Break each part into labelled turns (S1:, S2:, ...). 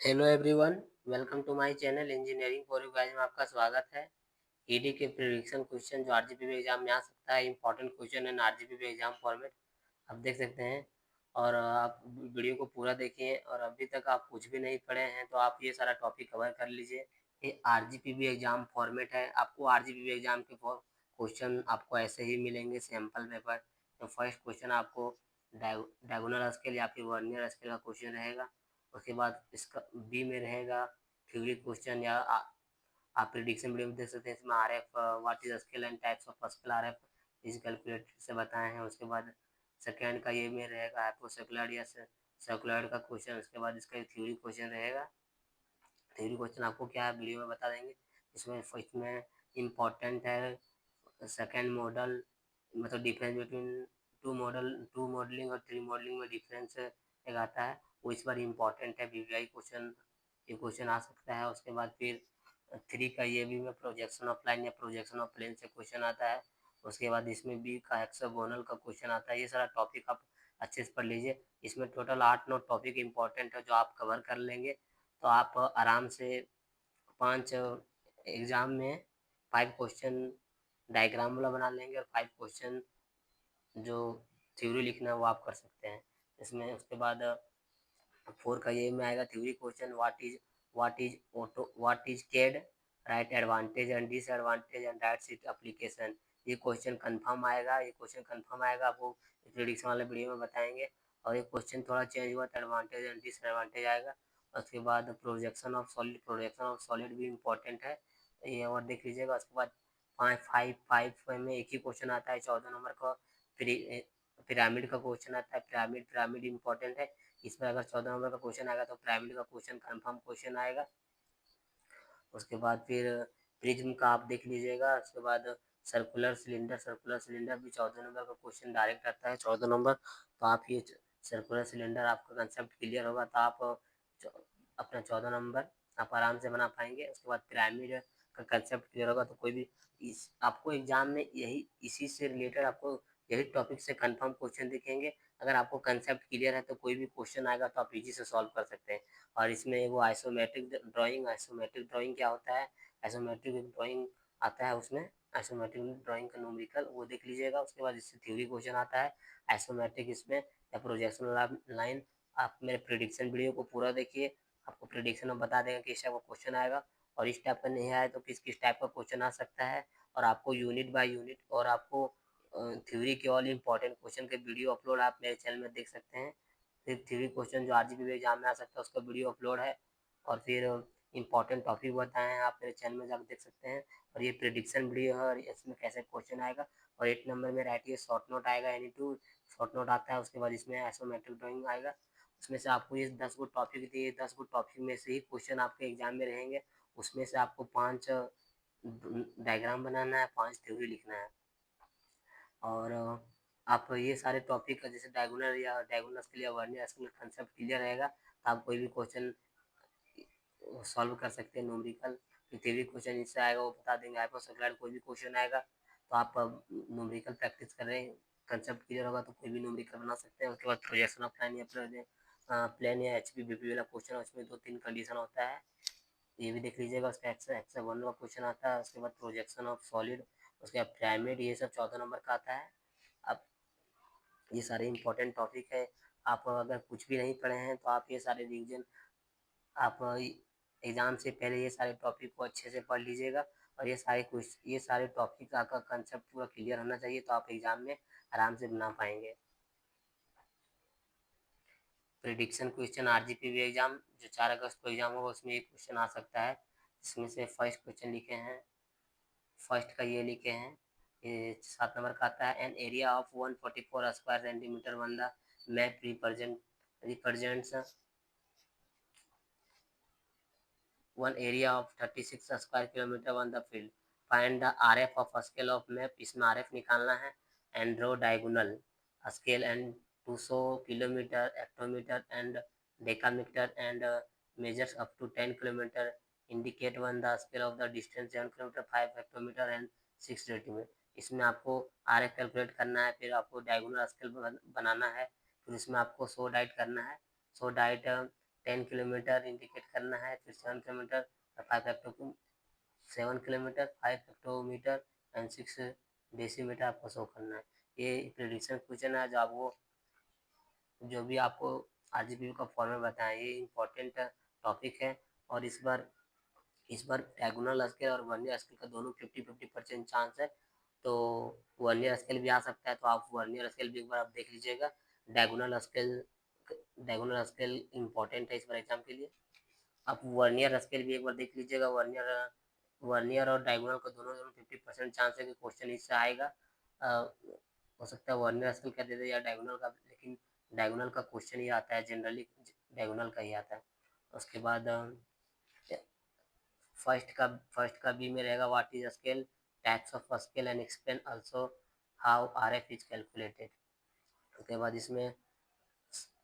S1: Hello everyone, welcome to my channel engineering for you guys में आपका स्वागत है। ईडी के प्रिडिक्शन क्वेश्चन जो आरजीपीवी एग्जाम में आ सकता है, इंपॉर्टेंट क्वेश्चन है आरजीपीवी एग्जाम फॉर्मेट आप देख सकते हैं। और आप वीडियो को पूरा देखिए और अभी तक आप कुछ भी नहीं पढ़े हैं तो आप ये सारा टॉपिक कवर कर लीजिए। ये आरजीपीवी एग्जाम फॉर्मेट है। आपको आरजीपीवी एग्जाम के क्वेश्चन आपको ऐसे ही मिलेंगे सैम्पल पेपर। तो फर्स्ट क्वेश्चन आपको डायगोनल स्केल या फिर वर्नियर स्केल का क्वेश्चन रहेगा। उसके बाद इसका बी में रहेगा थ्योरी क्वेश्चन या आप प्रिडिक्शन वीडियो में देख सकते हैं। इसमें R F what is scale and types of scale R F इस कैलकुलेटर से बताए हैं। उसके बाद सेकेंड का ये में रहेगा हाइपोसेकुलर या सर्कुलर का क्वेश्चन। उसके बाद इसका थ्योरी क्वेश्चन रहेगा। थ्योरी क्वेश्चन आपको क्या है वीडियो में बता देंगे। इसमें इम्पोर्टेंट है सेकेंड मॉडल, मतलब डिफरेंस बिटवीन टू मॉडलिंग और थ्री मॉडलिंग में डिफरेंस एक आता है, वो इस बार इम्पोर्टेंट है। वीवीआई क्वेश्चन ये क्वेश्चन आ सकता है। उसके बाद फिर थ्री का ये भी में प्रोजेक्शन ऑफ लाइन या प्रोजेक्शन ऑफ प्लेन से क्वेश्चन आता है। उसके बाद इसमें बी का हेक्सागोनल का क्वेश्चन आता है। ये सारा टॉपिक आप अच्छे से पढ़ लीजिए। इसमें टोटल 8-9 टॉपिक इम्पोर्टेंट है जो आप कवर कर लेंगे तो आप आराम से 5 एग्जाम में 5 क्वेश्चन डायग्राम वाला बना लेंगे और 5 क्वेश्चन जो थ्योरी लिखना है वो आप कर सकते हैं इसमें। उसके बाद 4 का ये में आएगा theory question, what is केड, right advantage and disadvantage and that's it application. ये क्वेश्चन कंफर्म आएगा। आपको प्रेडिक्शन वाले वीडियो में बताएंगे। और ये क्वेश्चन थोड़ा चेंज हुआ तो एडवांटेज एंड डिसएडवांटेज आएगा। उसके बाद प्रोजेक्शन ऑफ सॉलिड भी इम्पोर्टेंट है, ये और देख लीजिएगा। उसके बाद 5 में एक ही क्वेश्चन आता है 14 नंबर का, पिरामिड का क्वेश्चन आता है। पिरामिड इम्पोर्टेंट है। इस पर अगर 14 नंबर का क्वेश्चन आएगा तो पिरामिड का क्वेश्चन कंफर्म क्वेश्चन आएगा। उसके बाद फिर प्रिज्म का आप देख लीजिएगा। उसके बाद सर्कुलर सिलेंडर भी 14 नंबर का क्वेश्चन डायरेक्ट आता है 14 नंबर। तो आप ये सर्कुलर सिलेंडर आपका कंसेप्ट क्लियर होगा तो आप अपना 14 नंबर आप आराम से बना पाएंगे। उसके बाद पिरामिड का कंसेप्ट क्लियर होगा तो कोई भी आपको एग्जाम में यही इसी से रिलेटेड आपको यही टॉपिक से कंफर्म क्वेश्चन दिखेंगे। अगर आपको कंसेप्ट क्लियर है तो कोई भी क्वेश्चन आएगा तो आप इजी से सॉल्व कर सकते हैं। और इसमें वो आइसोमेट्रिक ड्राइंग क्या होता है, आइसोमेट्रिक ड्राइंग आता है उसमें। आइसोमेट्रिक ड्राइंग का न्यूमेरिकल वो देख लीजिएगा। उसके बाद इससे थ्योरी क्वेश्चन आता है आइसोमेट्रिक इसमें या प्रोजेक्शन लाइन। आप मेरे प्रिडिक्शन वीडियो को पूरा देखिए, आपको प्रिडिक्शन में बता देगा कि इस टाइप का क्वेश्चन आएगा और इस टाइप का नहीं आया तो किस किस टाइप का क्वेश्चन आ सकता है। और आपको यूनिट बाय यूनिट और आपको थ्योरी के ऑल इम्पोर्टेंट क्वेश्चन के वीडियो अपलोड आप मेरे चैनल में देख सकते हैं। फिर थ्योरी क्वेश्चन जो आरजीपी एग्जाम में आ सकता है उसका वीडियो अपलोड है। और फिर इंपॉर्टेंट टॉपिक बताए हैं आप मेरे चैनल में जाकर देख सकते हैं। और ये प्रिडिक्शन वीडियो है और इसमें कैसे क्वेश्चन आएगा। और 8 नंबर में राइटिए शॉर्ट नोट आएगा, यानी टू शॉर्ट नोट आता है। उसके बाद इसमें आइसोमेट्रिक ड्राइंग आएगा। उसमें से आपको ये 10 गो टॉपिक दिए, 10 गो टॉपिक में से ही क्वेश्चन आपके एग्जाम में रहेंगे। उसमें से आपको 5 डायग्राम बनाना है, 5 थ्योरी लिखना है। और आप ये सारे टॉपिक का जैसे डायगोनल स्केल या वर्नियर स्केल कंसेप्ट क्लियर रहेगा तो आप कोई भी क्वेश्चन सॉल्व कर सकते हैं। न्यूमेरिकल थ्योरी क्वेश्चन इससे आएगा वो बता देंगे। हाइपोथेटिकल कोई भी क्वेश्चन आएगा तो आप न्यूमेरिकल प्रैक्टिस कर रहे हैं, कंसेप्ट क्लियर होगा तो कोई भी न्यूमेरिकल बना सकते हैं। उसके बाद प्रोजेक्शन ऑफ लाइन या प्लेन या एचपी बीपी वाला क्वेश्चन है, उसमें 2-3 कंडीशन होता है, ये भी देख लीजिएगा। उसका एक्सा 1 का क्वेश्चन आता है। उसके बाद प्रोजेक्शन ऑफ सॉलिड, उसके बाद पिरामिड, ये सब 14 नंबर का आता है। अब ये सारे इंपॉर्टेंट टॉपिक है। आप अगर कुछ भी नहीं पढ़े हैं तो आप ये सारे रिवीजन आप एग्जाम से पहले ये सारे टॉपिक को अच्छे से पढ़ लीजिएगा। और ये सारे टॉपिक का कंसेप्ट पूरा क्लियर होना चाहिए तो आप एग्जाम में आराम से बना पाएंगे। प्रिडिक्शन क्वेश्चन आरजीपीवी एग्जाम जो 4 अगस्त को एग्जाम होगा उसमें एक क्वेश्चन आ सकता है। इसमें से फर्स्ट क्वेश्चन लिखे हैं, फर्स्ट का ये लिखे हैं, ये 7 नंबर का आता है। An area of 144 square centimetre on the map represents an area of 36 square kilometre on the field. Find the R F of scale of map, इसमें आर एफ निकालना है। And draw diagonal scale and 200 kilometre hectometre and decametre and measures up to 10 kilometre. Indicate on the scale of the distance 7 kilometre 5 hectometre and 6 centimetre. इसमें आपको R F calculate करना है, फिर आपको diagonal scale बनाना है, फिर इसमें आपको सो डाइट करना है। सो डाइट 10 किलोमीटर इंडिकेट करना है, फिर 7 kilometre, 5 hecto 7 kilometre, 5 hectometre and 6 decimetre आपको शो करना है। ये प्रेडिक्शन क्वेश्चन है, जो आपको जो भी आपको आरजीबी का फॉर्मेट बताएं, ये इम्पोर्टेंट टॉपिक है। और इस बार डायगोनल स्केल और वर्नियर स्केल का दोनों 50-50% चांस है। तो वर्नियर स्केल भी आ सकता है, तो आप वर्नियर स्केल भी एक बार आप देख लीजिएगा। Diagonal scale diagonal scale important है इस बार एग्जाम के लिए। आप वर्नियर स्केल भी एक बार देख लीजिएगा। वर्नियर और डायगोनल का दोनों दोनों 50% चांस है कि क्वेश्चन इससे आएगा। हो सकता है वर्नियर स्केल कर देते या डायगोनल का, लेकिन डायगोनल का क्वेश्चन ही आता है जनरली, डायगोनल का ही आता है। उसके बाद फर्स्ट का बी में रहेगा what is scale, types of scale and explain also how RF is calculated. उसके बाद इसमें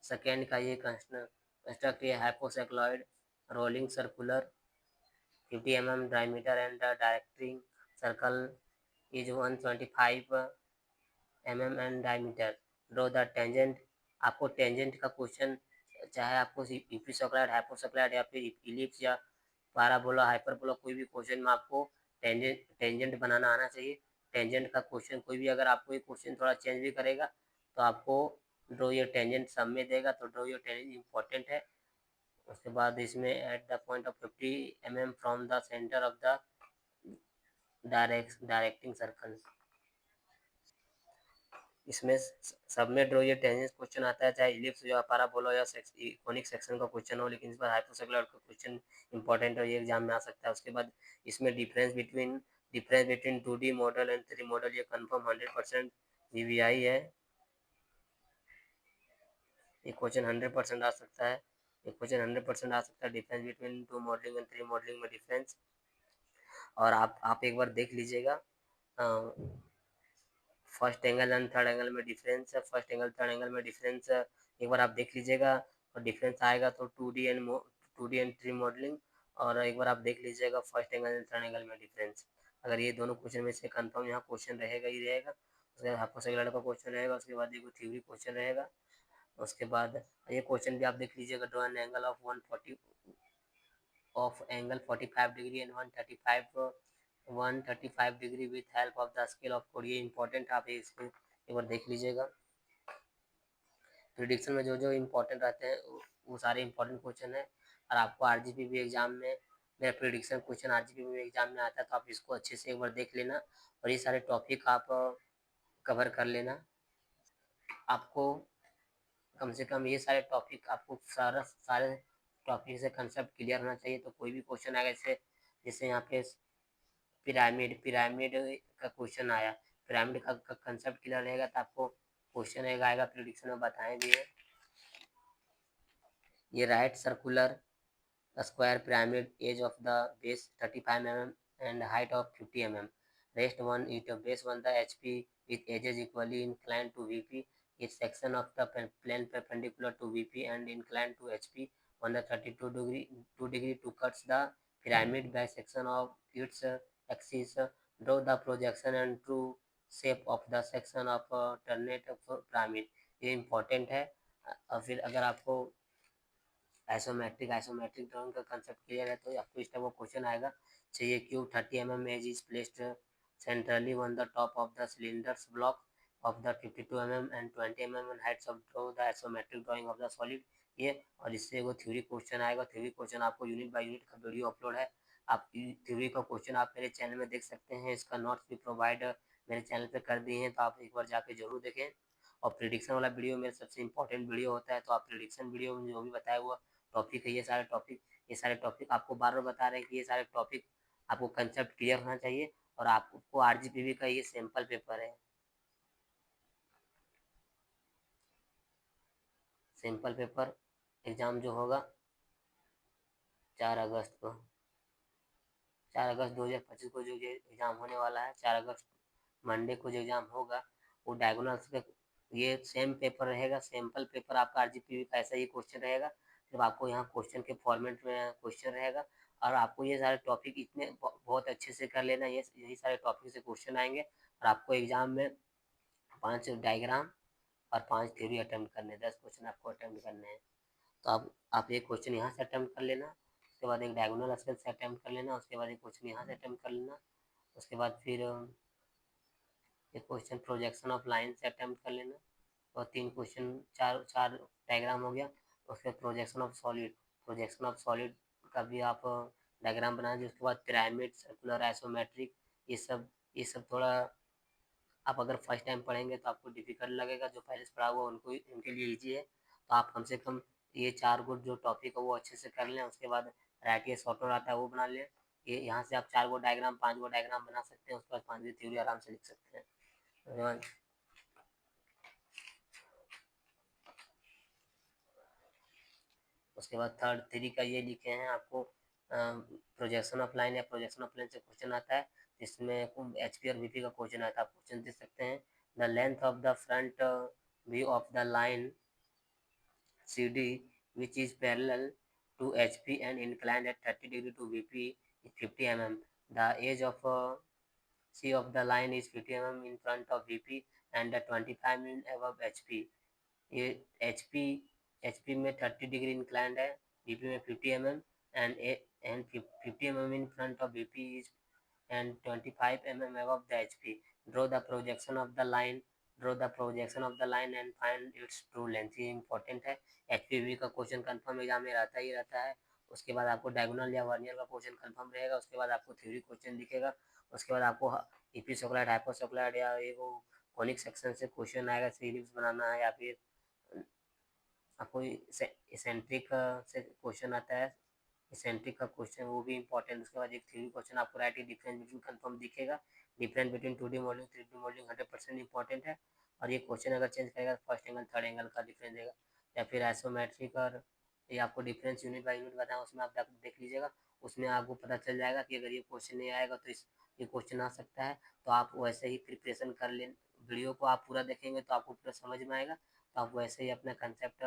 S1: सेकेंड का ये कंस्ट्रक्ट ये हाइपोसाइक्लॉइड rolling circular 50 mm diameter and the directing circle is 125 mm and diameter. Draw the tangent। आपको tangent का question, चाहे आपको इपिसोक्लाइड, हाइपोसोक्लाइड या फिर इलिप्स या पाराबोला, हाइपरबोला, कोई भी क्वेश्चन में आपको टेंजेंट बनाना आना चाहिए। टेंजेंट का क्वेश्चन कोई भी, अगर आपको ये क्वेश्चन थोड़ा चेंज भी करेगा तो आपको ड्रॉ योर टेंजेंट सब में देगा, तो ड्रॉ योर टेंजेंट इंपॉर्टेंट है। उसके बाद इसमें at the point of 50 mm from the centre of the directing circle. इसमें सब में ड्रॉ योर टेंजेंट क्वेश्चन आता है, चाहे इलिप्स या पाराबोला या कोनिक सेक्शन का क्वेश्चन हो, लेकिन इस बार हाइपोसाइक्लॉइड का क्वेश्चन इंपॉर्टेंट है, ये एग्जाम में आ सकता है। उसके बाद इसमें difference between 2D model and 3D model, ये कंफर्म 100% वीवीआई है। ये क्वेश्चन 100% आ सकता है। ये क्वेश्चन 100% आ सकता है, difference between 2 modelling and 3 modelling में डिफरेंस। और आप एक बार देख लीजिएगा first angle and third angle में डिफरेंस है, फर्स्ट एंगल थर्ड एंगल में डिफरेंस एक बार आप देख लीजिएगा। और डिफरेंस आएगा तो 2D एंड 3 मॉडलिंग। और एक बार आप देख लीजिएगा first angle and third angle में डिफरेंस। अगर ये दोनों क्वेश्चन में से कंफर्म यहाँ क्वेश्चन रहेगा ही रहेगा। उसके बाद हाइपोसाइक्लॉइड का क्वेश्चन रहेगा, उसके बाद एक थ्योरी क्वेश्चन रहेगा। उसके बाद ये क्वेश्चन भी आप देख लीजिएगा, draw an angle of 140 of angle 45 degree and 135 degree with help of the scale of code. ये इंपॉर्टेंट, आप इसको एक बार देख लीजिएगा। प्रिडिक्शन में जो जो इम्पोर्टेंट रहते हैं वो सारे इंपॉर्टेंट क्वेश्चन है। और आपको आरजीपी भी एग्जाम में मेरा प्रिडिक्शन क्वेश्चन आरजीपी में एग्जाम में आता है, तो आप इसको अच्छे से एक बार देख लेना और ये सारे टॉपिक आप कवर कर लेना। आपको कम से कम ये सारे टॉपिक, आपको सारे टॉपिक से कंसेप्ट क्लियर होना चाहिए। तो कोई भी क्वेश्चन आएगा, जैसे जैसे यहाँ पे पिरामिड का क्वेश्चन आया, पिरामिड का कंसेप्ट क्लियर रहेगा तो आपको क्वेश्चन आएगा प्रिडिक्शन में बताए भी है। ये right circular square pyramid, edge of the base 35 mm and height of 50 mm. Rest one it base one the HP with edges equally inclined to VP. Each section of the plane perpendicular to VP and inclined to HP on the 2 degree to cuts the pyramid by section of its axis. Draw the projection and true shape of the section of alternate pyramid. ये important है। और फिर अगर आपको isometric drawing का concept clear है तो आपको इस टाइप का क्वेश्चन आएगा। चाहिए cube 30 mm edge is placed centrally on the top of the cylinders block of the 52 mm and 20 mm and heights of the isometric drawing of the solid. ये और इससे वो थ्योरी क्वेश्चन आएगा। Theory question आपको unit by unit का video upload है, आप theory का क्वेश्चन आप मेरे चैनल में देख सकते हैं। इसका नोट्स भी प्रोवाइड मेरे चैनल पे कर दिए हैं, तो आप एक बार जाके जरूर देखें। और प्रिडिक्शन वाला वीडियो मेरा सबसे इंपॉर्टेंट वीडियो होता है, तो आप प्रिडिक्शन वीडियो में जो भी बताया हुआ टॉपिक है, ये सारे टॉपिक आपको बार बार बता रहे हैं कि ये सारे टॉपिक आपको कंसेप्ट क्लियर होना चाहिए। और आपको आरजीपीवी का ये सैंपल पेपर है। सैंपल पेपर एग्जाम जो होगा 4 अगस्त को, 4 अगस्त 2025 को जो ये एग्जाम होने वाला है, 4 अगस्त मंडे को जो एग्जाम होगा वो डायगोनल्स पे ये सेम पेपर रहेगा। सैंपल पेपर आपका आरजीपीवी का ऐसा ही क्वेश्चन रहेगा, जब आपको यहाँ क्वेश्चन के फॉर्मेट में क्वेश्चन रहेगा। और आपको ये सारे टॉपिक इतने बहुत अच्छे से कर लेना, ये यही सारे टॉपिक से क्वेश्चन आएंगे। और आपको एग्जाम में 5 डायग्राम और 5 थ्योरी अटेम्प्ट करने, 10 क्वेश्चन आपको अटेम्प्ट करने हैं। तो आप एक क्वेश्चन यहाँ से अटेम्प्ट कर लेना, उसके बाद एक डायगोनल स्केल से अटेम्प्ट कर लेना, उसके बाद एक क्वेश्चन यहाँ से अटेम्प्ट कर लेना, उसके बाद फिर एक क्वेश्चन प्रोजेक्शन ऑफ लाइन से अटेम्प्ट कर लेना, और 3 क्वेश्चन, चार डायग्राम हो गया। उसके बाद प्रोजेक्शन ऑफ सॉलिड का भी आप डायग्राम बना दीजिए। उसके बाद पिरामिड, सर्कुलर, आइसोमेट्रिक, ये सब थोड़ा आप अगर फर्स्ट टाइम पढ़ेंगे तो आपको डिफिकल्ट लगेगा, जो पहले से पढ़ा हुआ उनको उनके लिए ईजी है। तो आप कम से कम ये 4 गो जो टॉपिक है वो अच्छे से कर लें। उसके बाद राइटिंग सॉफ्टवेयर आता है वो बना लें। ये यहाँ से आप 4 गो डायग्राम, 5 गो डायग्राम बना सकते हैं। उसके बाद 5वीं थ्योरी आराम से लिख सकते हैं। धन्यवाद। उसके बाद थर्ड थ्री का ये लिखे हैं आपको, प्रोजेक्शन ऑफ लाइन या प्रोजेक्शन ऑफ प्लेन से क्वेश्चन आता है, इसमें एचपी और वीपी का क्वेश्चन आता है, आप क्वेश्चन दे सकते हैं। The length of the front view of the line CD, which is parallel to HP and inclined at 30 degree to VP, is 50 mm. The edge of C of the line is 50 mm in front of VP and 25 mm above HP. ये HP में 30 degree inclined है, VP में 50 mm and 50 mm in front of VP is and 25 mm above the HP. Draw the projection of the line. Draw the projection of the line and find its true length. ये important है। HPV का question confirm exam में रहता ही रहता है। उसके बाद आपको डायगोनल या वर्नियर का क्वेश्चन कंफर्म रहेगा। उसके बाद आपको थ्योरी क्वेश्चन दिखेगा। उसके बाद आपको इपिसोक्लाइड, हाइपोसोक्लाइड या ये वो कॉनिक सेक्शन से क्वेश्चन आएगा, सीरीज बनाना है, या फिर आपको इसेंट्रिक से क्वेश्चन आता है, इसेंट्रिक का क्वेश्चन वो भी इंपॉर्टेंट। उसके बाद एक थ्योरी क्वेश्चन आपको राइट डिफरेंस बिटवीन कंफर्म दिखेगा। Difference between 2D modelling 3D modelling 100% important है। और ये क्वेश्चन अगर चेंज करेगा तो फर्स्ट एंगल थर्ड एंगल का डिफरेंस देगा, या फिर आइसोमेट्रिक, और ये आपको डिफरेंस यूनिट बाय यूनिट बताया, उसमें आप देख लीजिएगा। उसमें आपको पता चल जाएगा कि अगर ये क्वेश्चन नहीं आएगा तो ये क्वेश्चन आ सकता है। तो आप वैसे ही प्रिपरेशन कर लें। वीडियो को आप पूरा देखेंगे तो आपको पूरा समझ में आएगा। तो आप वैसे ही अपना कंसेप्ट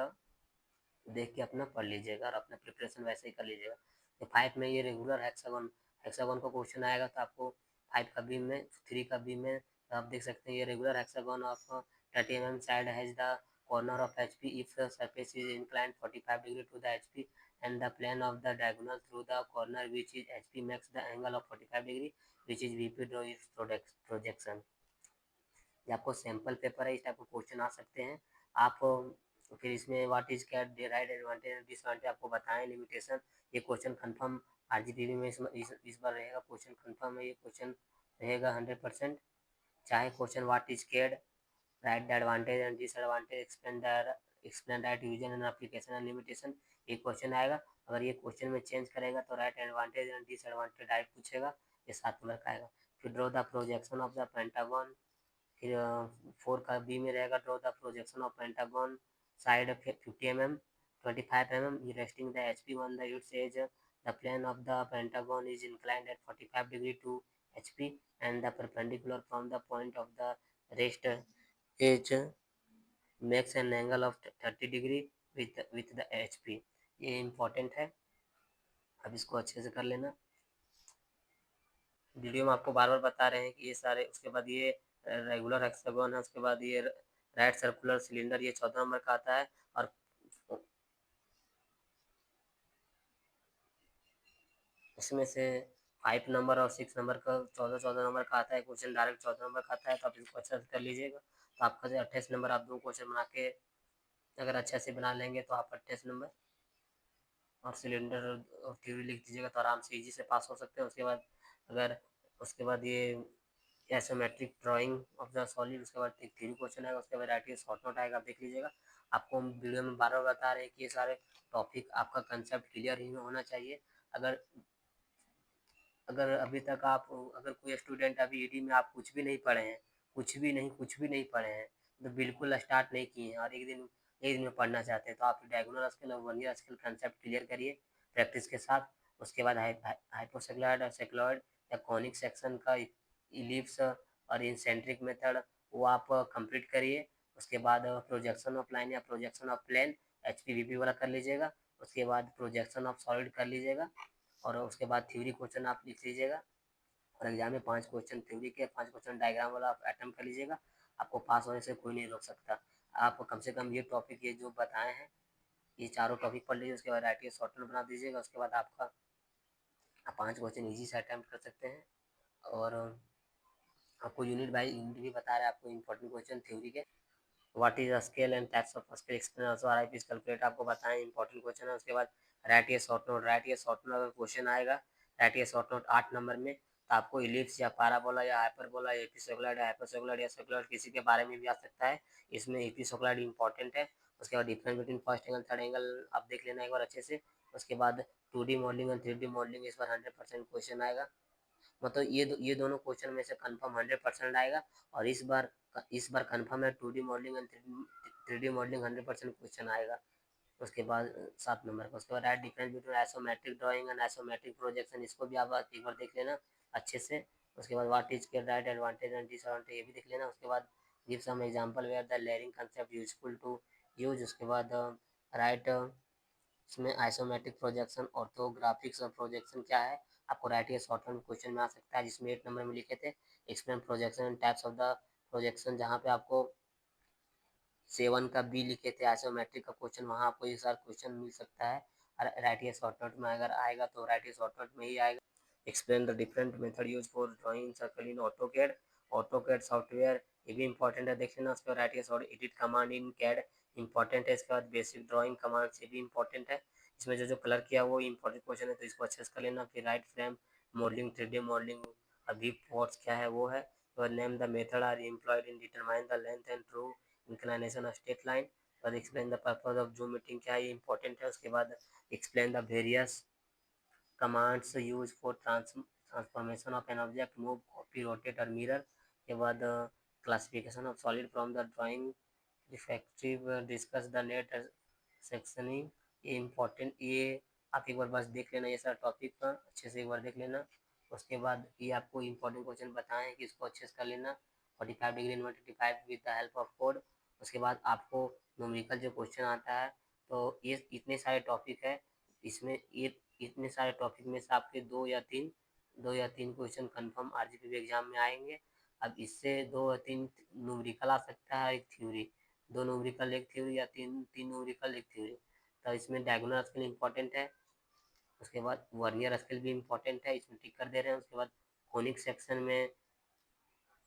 S1: देख के अपना पढ़ लीजिएगा और अपना प्रिपरेशन वैसे ही कर लीजिएगा। तो 5 में ये रेगुलर हेक्सागन हेक्सागन का क्वेश्चन आएगा, तो आपको 5 का बी में, 3 का बी में आप देख सकते हैं ये regular hexagon of 30 mm side has the corner of HP if the surface is inclined 45 degree to the HP and the plane of the diagonal through the corner which is HP makes the angle of 45 degree which is VP draw its projection। ये आपको sample paper है, इस type के question आ सकते हैं। आप फिर इसमें what is CAD right advantage and disadvantage आपको बताएं, लिमिटेशन। ये क्वेश्चन कंफर्म RGPV में इस बार रहेगा, क्वेश्चन कंफर्म है, ये क्वेश्चन रहेगा 100%। चाहे question what is CAD, write the advantage and disadvantage, explain that uses and application and limitation, ये क्वेश्चन आएगा। अगर ये क्वेश्चन में चेंज करेगा तो write advantage and disadvantage direct पूछेगा, ये 7 नंबर का आएगा। फिर draw the projection of the pentagon. फिर 4 का बी में रहेगा draw the projection of pentagon side 50 mm 25 mm resting the HP on the its edge, the plane of the pentagon is inclined at 45 degree to HP and the perpendicular from the point of the rest edge makes an angle of 30 degree with the HP। ये important है, अब इसको अच्छे से कर लेना। Video में आपको बार बार बता रहे हैं कि ये सारे, उसके बाद ये रेगुलर हेक्सागन है, उसके बाद ये राइट सर्कुलर सिलेंडर, ये 14 नंबर का आता है। और इसमें से 5 नंबर और 6 नंबर का 14 नंबर का आता है क्वेश्चन, डायरेक्ट 14 नंबर का आता है। तो आप इसको अच्छा से कर लीजिएगा। तो आपका जो 28 नंबर, आप 2 क्वेश्चन बना के अगर अच्छा से बना लेंगे तो आप 28 नंबर और सिलेंडर और थ्योरी लिख दीजिएगा तो आराम से इजी से पास हो सकते हैं। उसके बाद ये isometric drawing of the solid, उसके बाद एक थ्योरी क्वेश्चन आएगा, उसके बाद राइटिंग शॉर्ट नोट आएगा, आप देख लीजिएगा। आपको हम वीडियो में बार बार बता रहे हैं कि ये सारे टॉपिक आपका कंसेप्ट क्लियर ही होना चाहिए। अगर अगर अभी तक आप, अगर कोई स्टूडेंट अभी ईडी में आप कुछ भी नहीं पढ़े हैं, कुछ भी नहीं पढ़े हैं, तो बिल्कुल स्टार्ट नहीं किए हैं और एक दिन में पढ़ना चाहते हैं, तो आप डायगोनल स्केल और वर्नियर स्केल कंसेप्ट क्लियर करिए प्रैक्टिस के साथ। उसके बाद हाइपोसेक्लॉइड और सेक्लॉइड या कॉनिक सेक्शन का इलिप्स और इंसेंट्रिक मेथड वो आप कंप्लीट करिए। उसके बाद प्रोजेक्शन ऑफ लाइन या प्रोजेक्शन ऑफ प्लेन HPVP वाला कर लीजिएगा। उसके बाद प्रोजेक्शन ऑफ सॉलिड कर लीजिएगा और उसके बाद थ्योरी क्वेश्चन आप लिख लीजिएगा। और एग्जाम में 5 क्वेश्चन थ्योरी के, 5 क्वेश्चन डायग्राम वाला आप अटेम्प्ट कर लीजिएगा। आपको पास होने से कोई नहीं रोक सकता। आप कम से कम ये टॉपिक ये जो बताए हैं ये चारों टॉपिक पढ़ लीजिए, उसके बाद राइट ए शॉर्ट नोट बना दीजिएगा। उसके बाद आपका आप 5 क्वेश्चन ईजी से अटेम्प्ट कर सकते हैं। और आपको यूनिट बाय यूनिट भी बता रहे हैं, आपको इंपॉर्टेंट क्वेश्चन थ्योरी के what is scale and types of scale explain also RIP calculate आपको बताएं, इंपॉर्टेंट क्वेश्चन है। उसके बाद राइट ए शॉर्ट नोट, राइट ए शॉर्ट नोट अगर क्वेश्चन आएगा राइट ए शॉर्ट नोट 8 नंबर में, तो आपको इलिप्स या पैराबोला या हाइपरबोला या एपिसोक्लॉइड या हाइपरसोक्लॉइड या सोक्लॉइड किसी के बारे में भी आ सकता है। इसमें एपिसोक्लॉइड इंपॉर्टेंट है। उसके बाद difference between first angle third angle आप देख लेना एक बार अच्छे से। उसके बाद 2D मॉडलिंग और 3D मॉडलिंग इस बार 100% क्वेश्चन आएगा। मतलब ये दोनों क्वेश्चन में से कंफर्म 100% आएगा। और इस बार कंफर्म है 2D modelling and 3D modelling 100% question आएगा। उसके बाद 7 नंबर का। उसके बाद right difference between isometric drawing and isometric projection, इसको भी आप एक बार देख लेना अच्छे से। उसके बाद what is K right advantage and disadvantage, ये भी देख लेना। उसके बाद give some example where the layering concept useful to use. उसके बाद राइट इसमें आइसोमेट्रिक प्रोजेक्शन, ऑर्थोग्राफिक्स और प्रोजेक्शन क्या है, आपको राइट या शॉर्ट टर्म क्वेश्चन में आ सकता है, जिसमें 8 नंबर में लिखे थे explain projection and types of the projection, जहाँ पे आपको 7 का बी लिखे थे आइसोमेट्रिक का क्वेश्चन, वहाँ आपको ये सारा क्वेश्चन मिल सकता है। राइट या शॉर्ट नोट में अगर आएगा तो राइट या शॉर्ट नोट में ही आएगा। Explain the different method use for drawing circle in AutoCAD, AutoCAD software, ये भी इंपॉर्टेंट है, देख लेना। उसके बाद राइट या short edit command in CAD important है। इसके बाद बेसिक ड्राइंग कमांड से भी इंपॉर्टेंट है, इसमें जो जो कलर किया वो इंपॉर्टेंट क्वेश्चन है, तो इसको अच्छे से कर लेना। फिर write frame modelling 3D modelling, अभी पॉट्स क्या है वो है। तो name the method are employed in determine the length and true inclination of straight line, और explain the purpose of zoom meeting क्या है, ये इंपॉर्टेंट है। उसके बाद explain the various commands use for transformation of an object, move, copy, rotate और mirror. के बाद classification of solid from the drawing, defective, discuss the net sectioning, ये इम्पोर्टेंट, ये आप एक बार बस देख लेना, ये सारा टॉपिक का अच्छे से एक बार देख लेना। उसके बाद ये आपको इम्पोर्टेंट क्वेश्चन बताएं कि इसको अच्छे से कर लेना। 45 degree 125 with the help of code. उसके बाद आपको न्यूमेरिकल जो क्वेश्चन आता है, तो ये इतने सारे टॉपिक है, इसमें ये इतने सारे टॉपिक में से आपके दो या तीन क्वेश्चन कंफर्म आरजीपी एग्जाम में आएंगे। अब इससे 2 या 3 न्यूमेरिकल आ सकता है, एक थ्योरी, 2 न्यूमेरिकल एक थ्योरी, या तीन न्यूमेरिकल एक थ्योरी। तो इसमें डायगोनल स्केल इंपॉर्टेंट है। उसके बाद वर्नियर स्केल भी इंपॉर्टेंट है, इसमें टिक कर दे रहे हैं। उसके बाद कोनिक सेक्शन में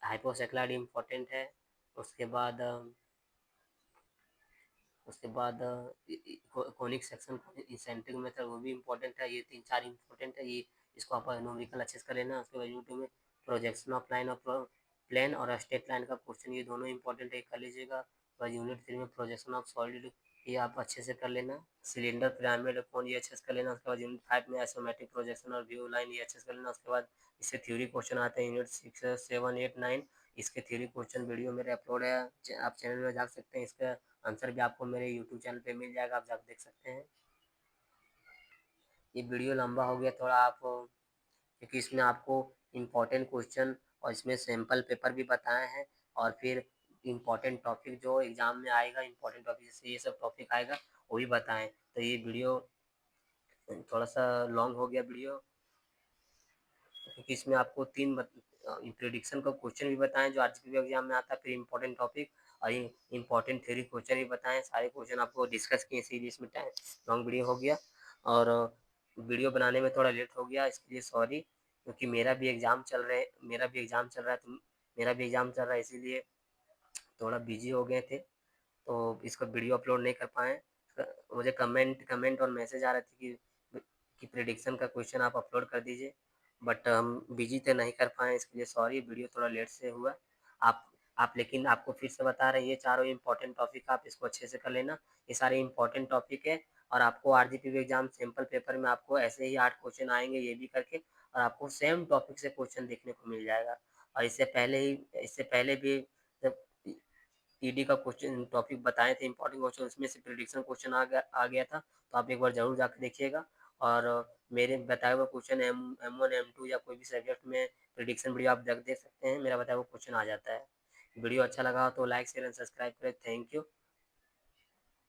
S1: हाइपोसेक्लाइड इंपॉर्टेंट है। उसके बाद कोनिक सेक्शन इसेंट्रिक मेथड वो भी इंपॉर्टेंट है। ये 3-4 इंपॉर्टेंट है, ये इसको आप न्यूमेरिकल अच्छे से कर लेना। उसके बाद यूट्यूब में projection of line of plane और स्ट्रेट लाइन का क्वेश्चन, ये दोनों इंपॉर्टेंट है, कर लीजिएगा। और यूनिट 3 में प्रोजेक्शन ऑफ सॉलिड, ये आप अच्छे से कर लेना। सिलेंडर, पिरामिड, कोन, ये अच्छे से कर लेना। उसके बाद यूनिट 5 में आइसोमेट्रिक प्रोजेक्शन और व्यू लाइन, ये अच्छे से कर लेना। उसके बाद इससे थ्योरी क्वेश्चन आते हैं यूनिट 6, 7, 8, 9, इसके थ्योरी क्वेश्चन वीडियो मेरे अपलोड है, आप चैनल में जा सकते हैं, इसका आंसर भी आपको मेरे यूट्यूब चैनल पे मिल जाएगा, आप जाकर देख सकते हैं। ये वीडियो लंबा हो गया थोड़ा, आप क्योंकि इसमें आपको इम्पोर्टेंट क्वेश्चन और इसमें सैम्पल पेपर भी बताए हैं, और फिर इम्पोर्टेंट टॉपिक जो एग्जाम में आएगा, इम्पोर्टेंट टॉपिक जैसे ये सब टॉपिक आएगा वो भी बताएं। तो ये वीडियो थोड़ा सा लॉन्ग हो गया वीडियो, क्योंकि इसमें आपको 3 प्रिडिक्शन का क्वेश्चन भी बताएं जो आरजीपी एग्जाम में आता है, फिर इंपॉर्टेंट टॉपिक और इंपॉर्टेंट थ्योरी क्वेश्चन भी बताएं, सारे क्वेश्चन आपको डिस्कस किए, इसीलिए इसमें टाइम लॉन्ग वीडियो हो गया। और वीडियो बनाने में थोड़ा लेट हो गया, इसके लिए सॉरी, क्योंकि मेरा भी एग्ज़ाम चल रहा है, इसीलिए थोड़ा बिजी हो गए थे, तो इसका वीडियो अपलोड नहीं कर पाए। मुझे कमेंट और मैसेज आ रहे थे कि प्रिडिक्शन का क्वेश्चन आप अपलोड कर दीजिए, बट हम बिजी थे, नहीं कर पाए, इसके लिए सॉरी, वीडियो थोड़ा लेट से हुआ। आप लेकिन आपको फिर से बता रहे हैं, ये चारों इंपॉर्टेंट टॉपिक आप इसको अच्छे से कर लेना, ये सारे इंपॉर्टेंट टॉपिक है। और आपको आरजीपी एग्जाम सैम्पल पेपर में आपको ऐसे ही 8 क्वेश्चन आएंगे, ये भी करके, और आपको सेम टॉपिक से क्वेश्चन देखने को मिल जाएगा। और इससे पहले भी जब ईडी का क्वेश्चन टॉपिक बताए थे इंपॉर्टेंट क्वेश्चन, उसमें से प्रिडिक्शन क्वेश्चन आ गया था, तो आप एक बार जरूर जाकर देखिएगा। और मेरे बताए हुए क्वेश्चन M1 M2 या कोई भी सब्जेक्ट में प्रिडिक्शन वीडियो आप देख सकते हैं, मेरा बताया हुआ क्वेश्चन आ जाता है। वीडियो अच्छा लगा तो लाइक शेयर एंड सब्सक्राइब करें, थैंक यू।